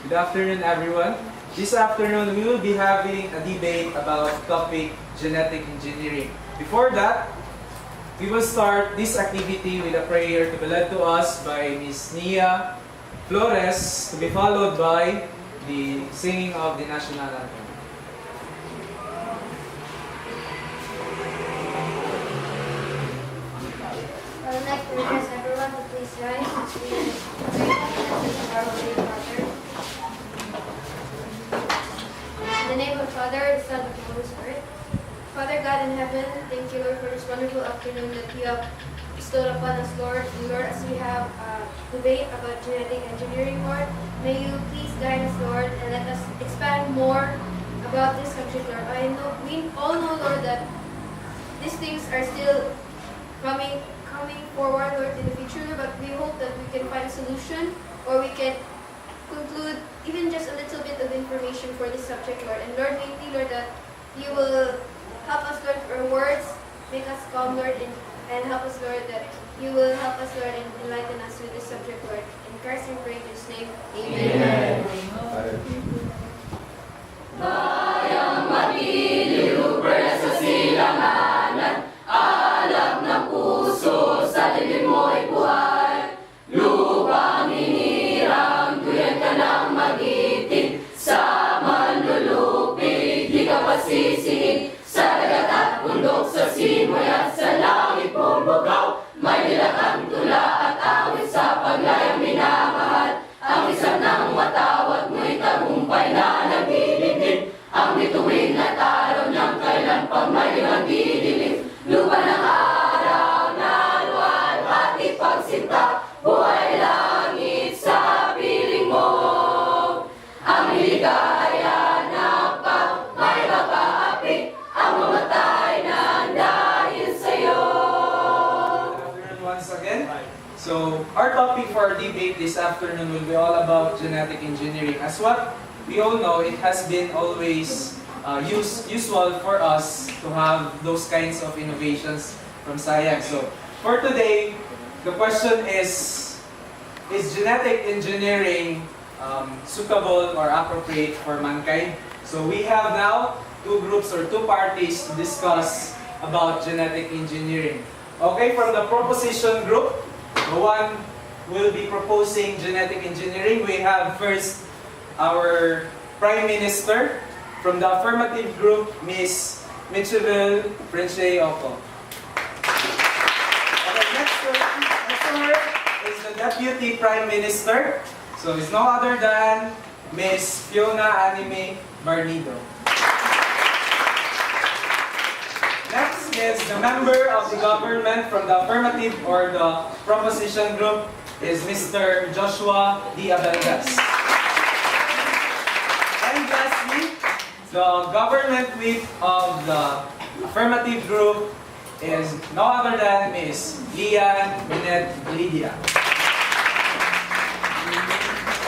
Good afternoon, everyone. This afternoon, we will be having a debate about topic genetic engineering. Before that, we will start this activity with a prayer to be led to us by Ms. Nia Flores, to be followed by the singing of the national anthem. I would like to request everyone to please rise as we pray of our Holy Father. In the name of the Father, the Son, and the Holy Spirit. Father God in heaven, thank you, Lord, for this wonderful afternoon that you have bestowed upon us, Lord. And Lord, as we have a debate about genetic engineering, Lord, may you please guide us, Lord, and let us expand more about this subject, Lord. We all know, Lord, that these things are still coming forward, Lord, in the future, but we hope that we can find a solution, or we can conclude even just a little bit of information for this subject, Lord. And Lord, we pray, Lord, that you will help us, Lord, for words, make us calm, Lord, and help us, Lord, that you will help us, Lord, and enlighten us with this subject, Lord. In Christ we pray in His name. Amen. Bayang matiliw, berna sa silanganan, alab ng puso, sa dilim mo'y buhay. Lupang hinirang, tuyan ka ng magiting, sa manlulupig, di ka pasisingin. Sa dagat at bundok, sa simoy at sa langit mong bugaw, may nilatang tula at awit sa paglayang minamahal. Ang isang ng watawat mo'y tagumpay na naglilingin. Ang bituin at araw niyang kailan pang may magdidilim. Lupa ng araw na luwalhati pagsinta, buhay langit sa piling mo. Ang hiligaya na pa may makaapi, ang mamatay na dahil sa'yo. Good afternoon once again. So, our topic for our debate this afternoon will be all about genetic engineering. As what we all know, it has been always usual for us to have those kinds of innovations from science. So, for today, the question is genetic engineering suitable or appropriate for mankind? So, we have now two groups or two parties to discuss about genetic engineering. Okay, from the proposition group, the one will be proposing genetic engineering. We have first our Prime Minister. From the affirmative group, Ms. Michelle Prince Oko. Okay, next to her is the Deputy Prime Minister. So it's no other than Ms. Fiona Anime Barnido. Next is the member of the government from the affirmative or the proposition group is Mr. Joshua D. Abelgas. And lastly, the government whip of the affirmative group is no other than Ms. Lian Minet Lydia.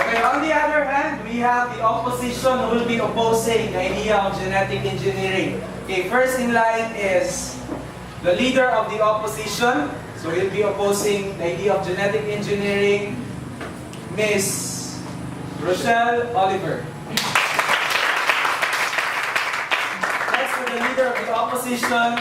Okay, on the other hand, we have the opposition who will be opposing the idea of genetic engineering. Okay, first in line is the leader of the opposition. So he'll be opposing the idea of genetic engineering, Ms. Rochelle Oliver. Next to the leader of the opposition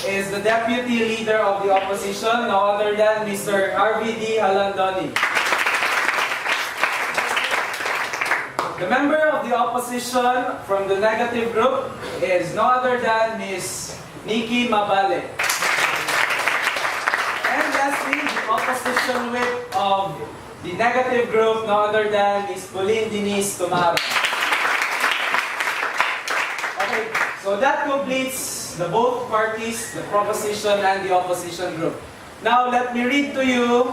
is the deputy leader of the opposition, no other than Mr. Harvey D. Halandoni. The member of the opposition from the negative group is no other than Ms. Nikki Mabale. And lastly, the opposition whip of the negative group, no other than Ms. Pauline Denise Tumara. Okay, so that completes the both parties, the proposition and the opposition group. Now, let me read to you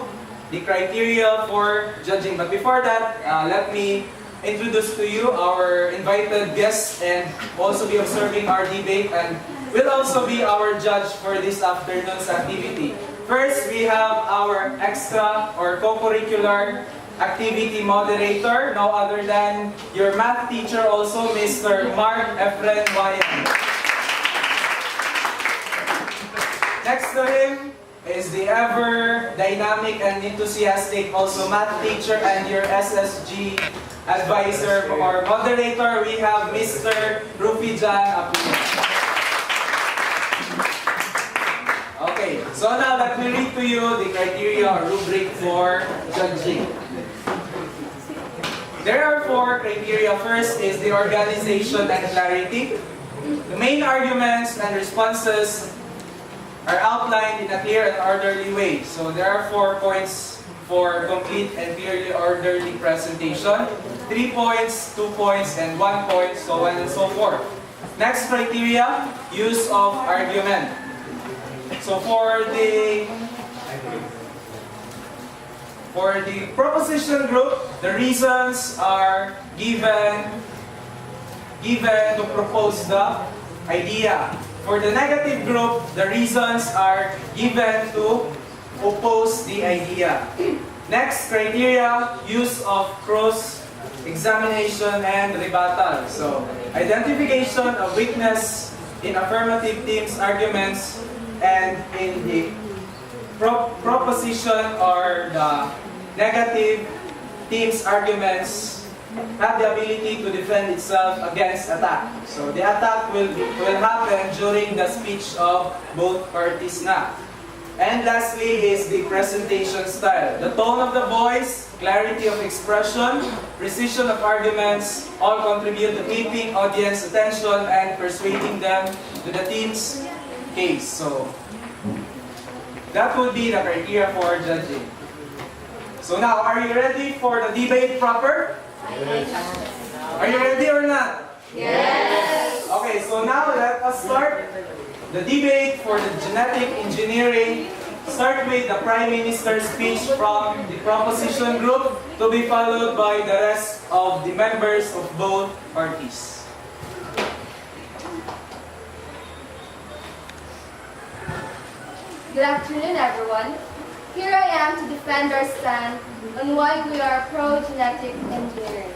the criteria for judging. But before that, let me introduce to you our invited guests and also be observing our debate and will also be our judge for this afternoon's activity. First, we have our extra or co-curricular activity moderator, no other than your math teacher also, Mr. Mark Efren Wayan. Next to him is the ever dynamic and enthusiastic also math teacher and your SSG advisor or moderator. We have Mr. Rufijan Apino. Okay, so now let me read to you the criteria or rubric for judging. There are 4 criteria. First is the organization and clarity. The main arguments and responses are outlined in a clear and orderly way. So there are 4 points for complete and clearly orderly presentation. 3 points, 2 points, and 1 point, so on and so forth. Next criteria, use of argument. So for the proposition group, the reasons are given to propose the idea. For the negative group, the reasons are given to oppose the idea. Next criteria, use of cross-examination and rebuttal. So, identification of weakness in affirmative team's arguments and in the proposition or the negative team's arguments have the ability to defend itself against attack. So the attack will happen during the speech of both parties na. And lastly is the presentation style. The tone of the voice, clarity of expression, precision of arguments, all contribute to keeping audience attention and persuading them to the team's case. So that would be the criteria for judging. So now, are you ready for the debate proper? Are you ready or not? Yes! Okay, so now let us start the debate for the genetic engineering. Start with the Prime Minister's speech from the proposition group to be followed by the rest of the members of both parties. Good afternoon, everyone. Here I am to defend our stand on why we are pro-genetic engineering.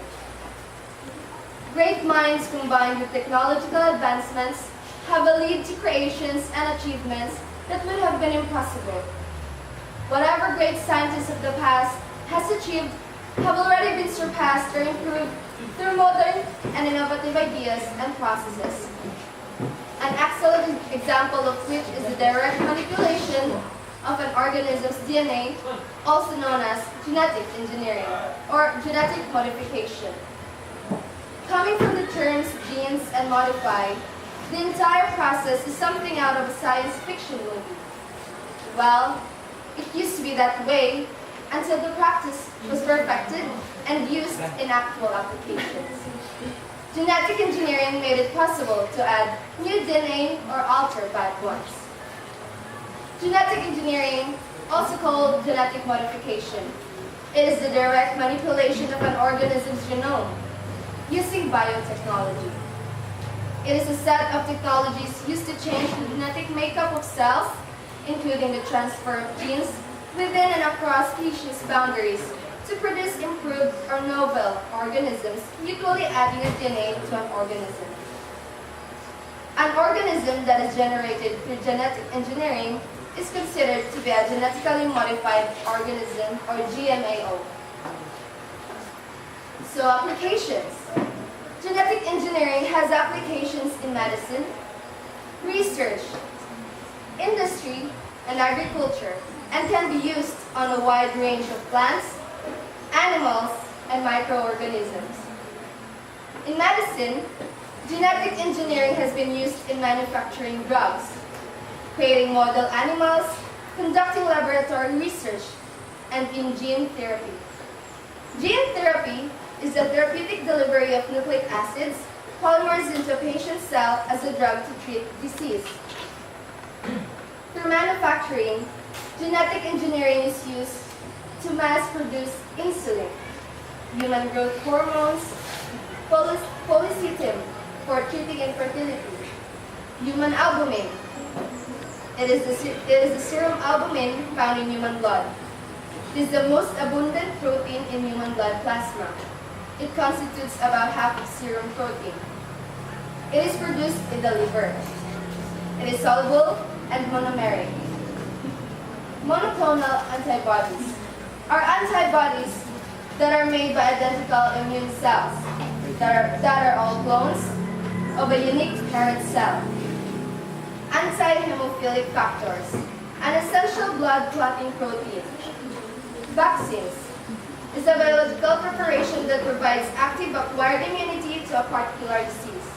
Great minds combined with technological advancements have led to creations and achievements that would have been impossible. Whatever great scientists of the past has achieved have already been surpassed or improved through modern and innovative ideas and processes. An excellent example of which is the direct manipulation of an organism's DNA, also known as genetic engineering or genetic modification. Coming from the terms genes and modify, the entire process is something out of a science fiction movie. Well, it used to be that way until the practice was perfected and used in actual applications. Genetic engineering made it possible to add new DNA or alter bad ones. Genetic engineering, also called genetic modification, it is the direct manipulation of an organism's genome using biotechnology. It is a set of technologies used to change the genetic makeup of cells, including the transfer of genes within and across species boundaries to produce improved or novel organisms, usually adding a DNA to an organism. An organism that is generated through genetic engineering is considered to be a genetically modified organism or GMAO. So applications. Genetic engineering has applications in medicine, research, industry, and agriculture, and can be used on a wide range of plants, animals, and microorganisms. In medicine, genetic engineering has been used in manufacturing drugs, creating model animals, conducting laboratory research, and in gene therapy. Gene therapy is the therapeutic delivery of nucleic acids, polymers into a patient's cell as a drug to treat disease. Through manufacturing, genetic engineering is used to mass produce insulin, human growth hormones, polycythemia for treating infertility, human albumin. It is the serum albumin found in human blood. It is the most abundant protein in human blood plasma. It constitutes about half of serum protein. It is produced in the liver. It is soluble and monomeric. Monoclonal antibodies are antibodies that are made by identical immune cells that are all clones of a unique parent cell. Anti-hemophilic factors, an essential blood clotting protein. Vaccines is a biological preparation that provides active acquired immunity to a particular disease.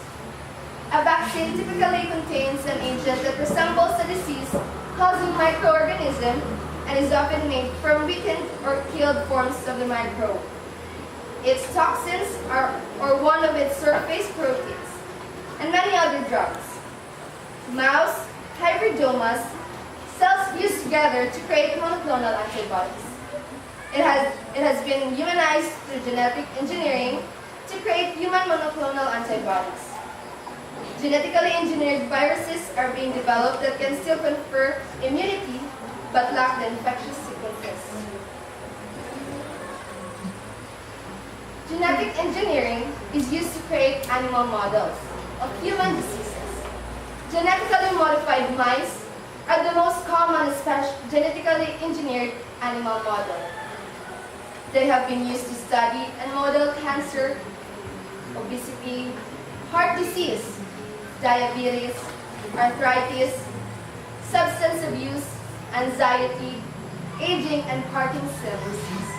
A vaccine typically contains an agent that resembles a disease-causing microorganism and is often made from weakened or killed forms of the microbe. Its toxins or one of its surface proteins, and many other drugs. Mouse hybridomas cells fuse together to create monoclonal antibodies. It has been humanized through genetic engineering to create human monoclonal antibodies. Genetically engineered viruses are being developed that can still confer immunity but lack the infectious sequences. Genetic engineering is used to create animal models of human diseases. Genetically modified mice are the most common genetically engineered animal model. They have been used to study and model cancer, obesity, heart disease, diabetes, arthritis, substance abuse, anxiety, aging, and Parkinson's disease.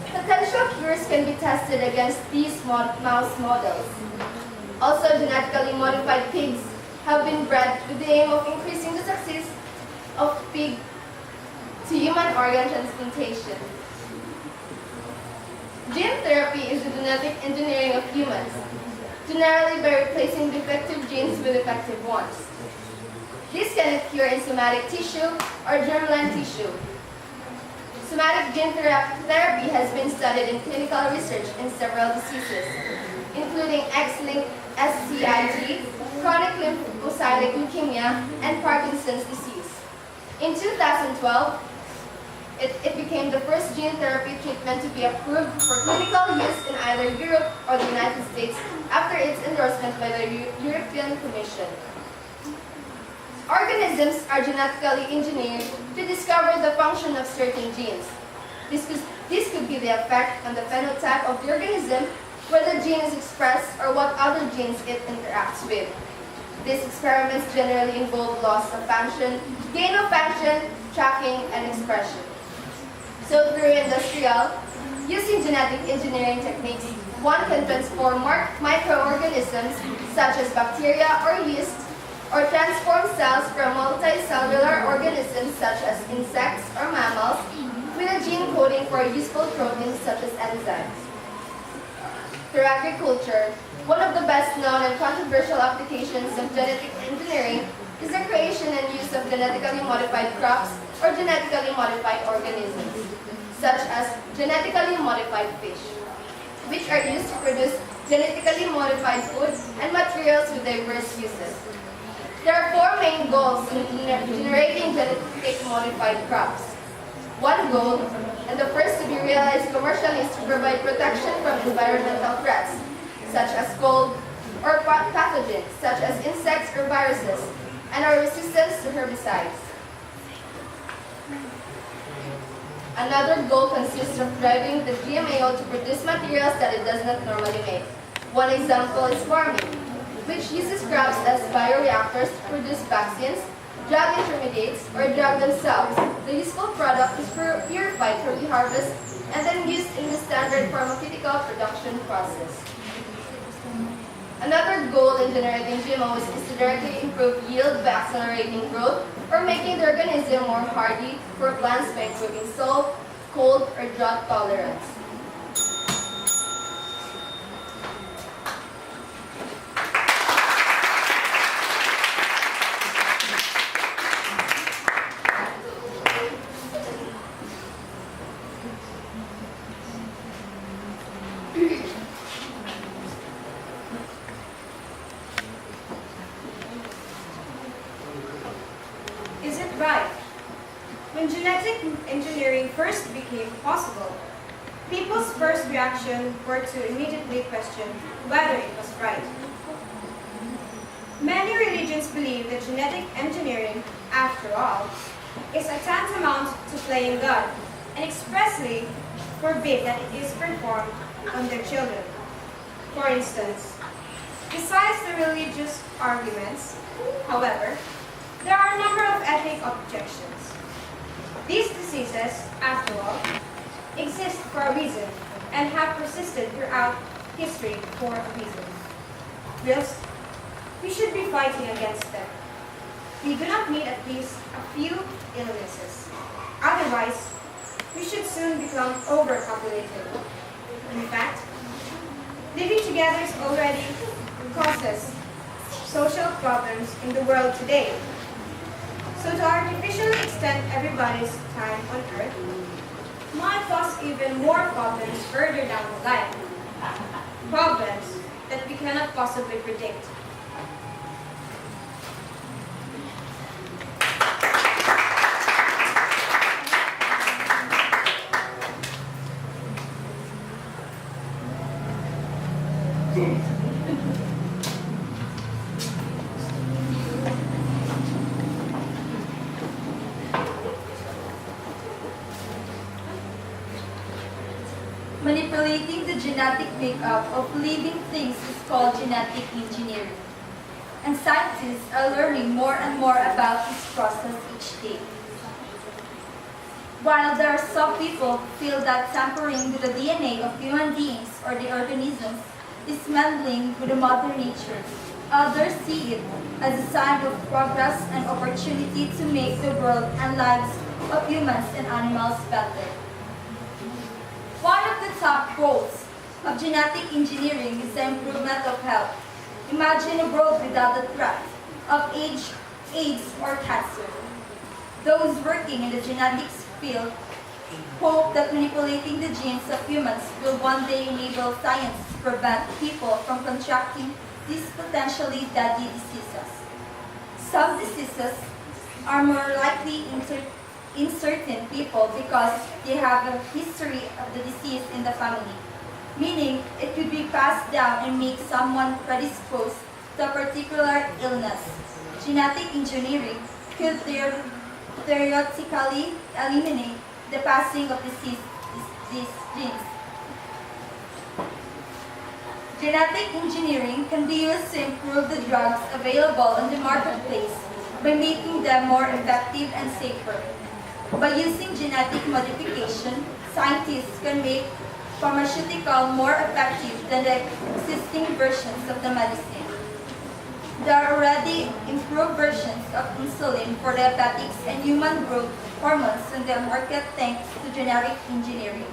Potential cures can be tested against these mouse models. Also, genetically modified pigs have been bred with the aim of increasing the success of pig to human organ transplantation. Gene therapy is the genetic engineering of humans, generally by replacing defective genes with effective ones. This can occur in somatic tissue or germline tissue. Somatic gene therapy has been studied in clinical research in several diseases, including X-linked SCIG, chronic lymphocytic leukemia, and Parkinson's disease. In 2012, it became the first gene therapy treatment to be approved for clinical use in either Europe or the United States after its endorsement by the European Commission. Organisms are genetically engineered to discover the function of certain genes. This could be the effect on the phenotype of the organism, whether the gene is expressed or what other genes it interacts with. These experiments generally involve loss of function, gain of function, tracking, and expression. So through using genetic engineering techniques, one can transform microorganisms such as bacteria or yeast, or transform cells from multicellular organisms such as insects or mammals with a gene coding for useful proteins such as enzymes. Through agriculture, one of the best known and controversial applications of genetic engineering is the creation and use of genetically modified crops or genetically modified organisms, such as genetically modified fish, which are used to produce genetically modified food and materials with diverse uses. There are four main goals in generating genetically modified crops. One goal, and the first to be realized commercially, is to provide protection from environmental threats, such as cold, or pathogens, such as insects or viruses, and our resistance to herbicides. Another goal consists of driving the GMO to produce materials that it does not normally make. One example is farming, which uses crops as bioreactors to produce vaccines, drug intermediates, or drug themselves. The useful product is purified from the harvest and then used in the standard pharmaceutical production process. Another goal in generating GMOs is to directly improve yield by accelerating growth or making the organism more hardy for plants by improving salt, cold, or drought tolerance. Is it right? When genetic engineering first became possible, people's first reaction were to immediately question whether it was right. Many religions believe that genetic engineering, after all, is a tantamount to playing God, and expressly forbid that it is performed on their children. For instance, besides the religious arguments, however, there are a number of ethic objections. These diseases, after all, exist for a reason and have persisted throughout history for a reason. Whilst we should be fighting against them, we do not need at least a few illnesses. Otherwise, we should soon become overpopulated. In fact, living together is already causes social problems in the world today. So to artificially extend everybody's time on Earth might cause even more problems further down the line. Problems that we cannot possibly predict. Manipulating the genetic makeup of living things is called genetic engineering, and scientists are learning more and more about this process each day. While there are some people who feel that tampering with the DNA of human beings or the organisms is meddling with the mother nature, others see it as a sign of progress and opportunity to make the world and lives of humans and animals better. One of the top goals of genetic engineering is the improvement of health. Imagine a world without the threat of AIDS, or cancer. Those working in the genetics field hope that manipulating the genes of humans will one day enable science to prevent people from contracting these potentially deadly diseases. Some diseases are more likely in certain people because they have a history of the disease in the family, meaning it could be passed down and make someone predisposed to a particular illness. Genetic engineering could theoretically eliminate the passing of these genes. Genetic engineering can be used to improve the drugs available on the marketplace by making them more effective and safer. By using genetic modification, scientists can make pharmaceutical more effective than the existing versions of the medicine. There are already improved versions of insulin for diabetics and human growth hormones on the market thanks to genetic engineering.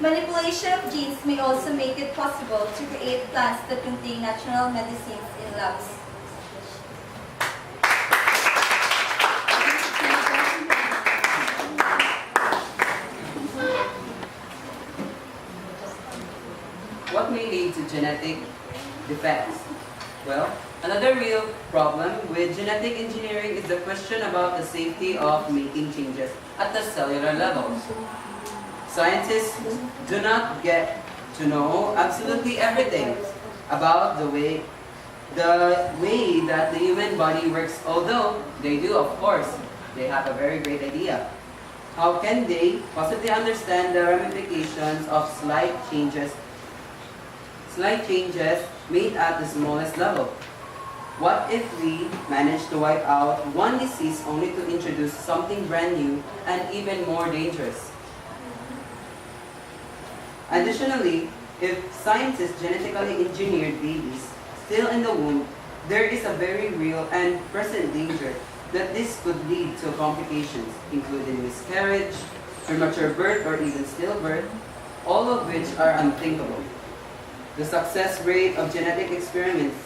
Manipulation of genes may also make it possible to create plants that contain natural medicines in labs. What may lead to genetic defects? Well, another real problem with genetic engineering is the question about the safety of making changes at the cellular level. Scientists do not get to know absolutely everything about the way that the human body works, although they do, of course. They have a very great idea. How can they possibly understand the ramifications of slight changes made at the smallest level? What if we manage to wipe out one disease only to introduce something brand new and even more dangerous? Additionally, if scientists genetically engineered babies still in the womb, there is a very real and present danger that this could lead to complications, including miscarriage, premature birth, or even stillbirth, all of which are unthinkable. The success rate of genetic experiments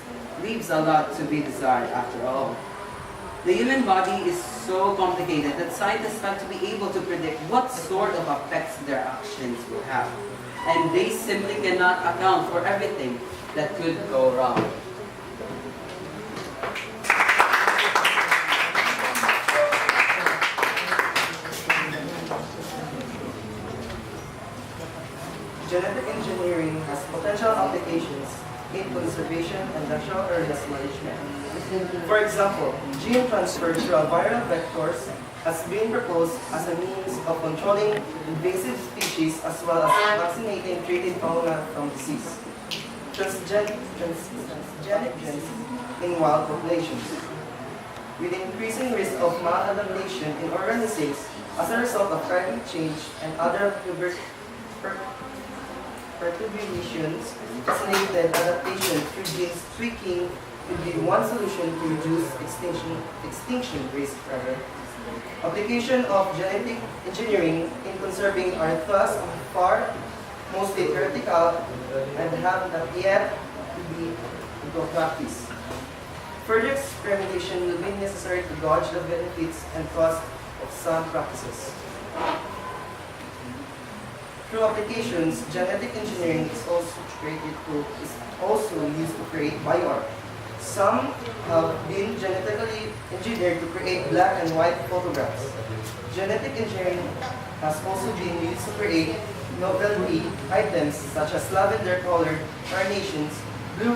leaves a lot to be desired after all. The human body is so complicated that scientists have to be able to predict what sort of effects their actions will have. And they simply cannot account for everything that could go wrong. Genetic engineering has potential applications in conservation and natural areas management. For example, gene transfer through a viral vectors has been proposed as a means of controlling invasive species as well as vaccinating treated fauna from disease. Transgenic genes in wild populations, with increasing risk of maladaptation in organisms as a result of climate change and other perturbations. Vaccinated adaptation through genes tweaking could be one solution to reduce extinction risk. Application of genetic engineering in conserving are thus far mostly theoretical and have not yet to be into practice. Further experimentation will be necessary to gauge the benefits and costs of some practices. Through applications, genetic engineering is also used to create bioart. Some have been genetically engineered to create black and white photographs. Genetic engineering has also been used to create novelty items such as lavender-colored carnations, blue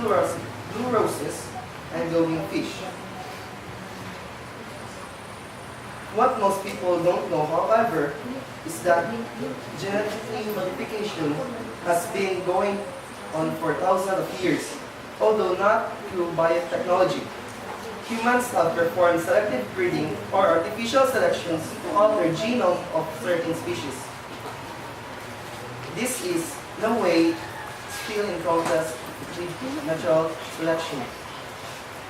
roses, and glowing fish. What most people don't know, however, is that genetic modification has been going on for thousands of years, although not through biotechnology. Humans have performed selective breeding or artificial selections to alter genome of certain species. This is no way still in contrast with natural selection.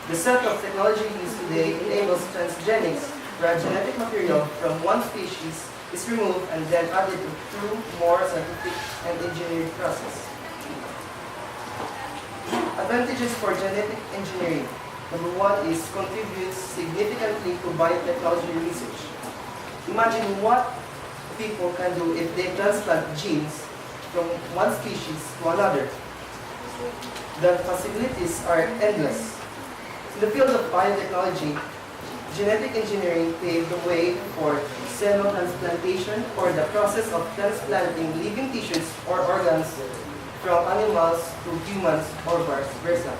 The set of technology used today enables transgenics, where genetic material from one species is removed and then added through more scientific and engineered process. Advantages for genetic engineering. Number one is contributes significantly to biotechnology research. Imagine what people can do if they transplant genes from one species to another. The possibilities are endless. In the field of biotechnology, genetic engineering paved the way for xenotransplantation, or the process of transplanting living tissues or organs from animals to humans or vice versa.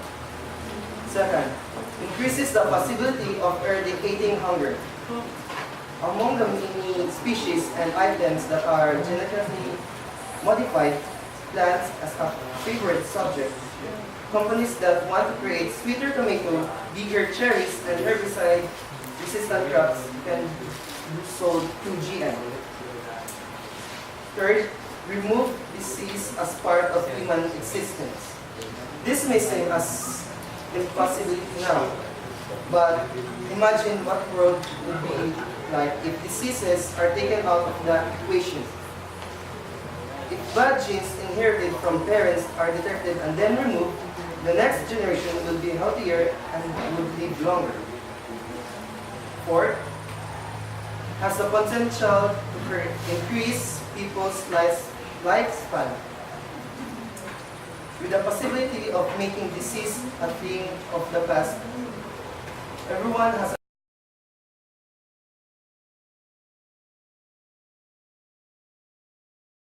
Second, increases the possibility of eradicating hunger. Among the many species and items that are genetically modified, plants as a favorite subject, companies that want to create sweeter tomato, bigger cherries, and herbicide-resistant crops can be sold through GM. Third, remove disease as part of human existence. This may seem as impossibility now, but imagine what world would be like if diseases are taken out of the equation. If bad genes inherited from parents are detected and then removed, the next generation will be healthier and will live longer. Fourth, has the potential to increase people's lifespan, with the possibility of making disease a thing of the past. Everyone has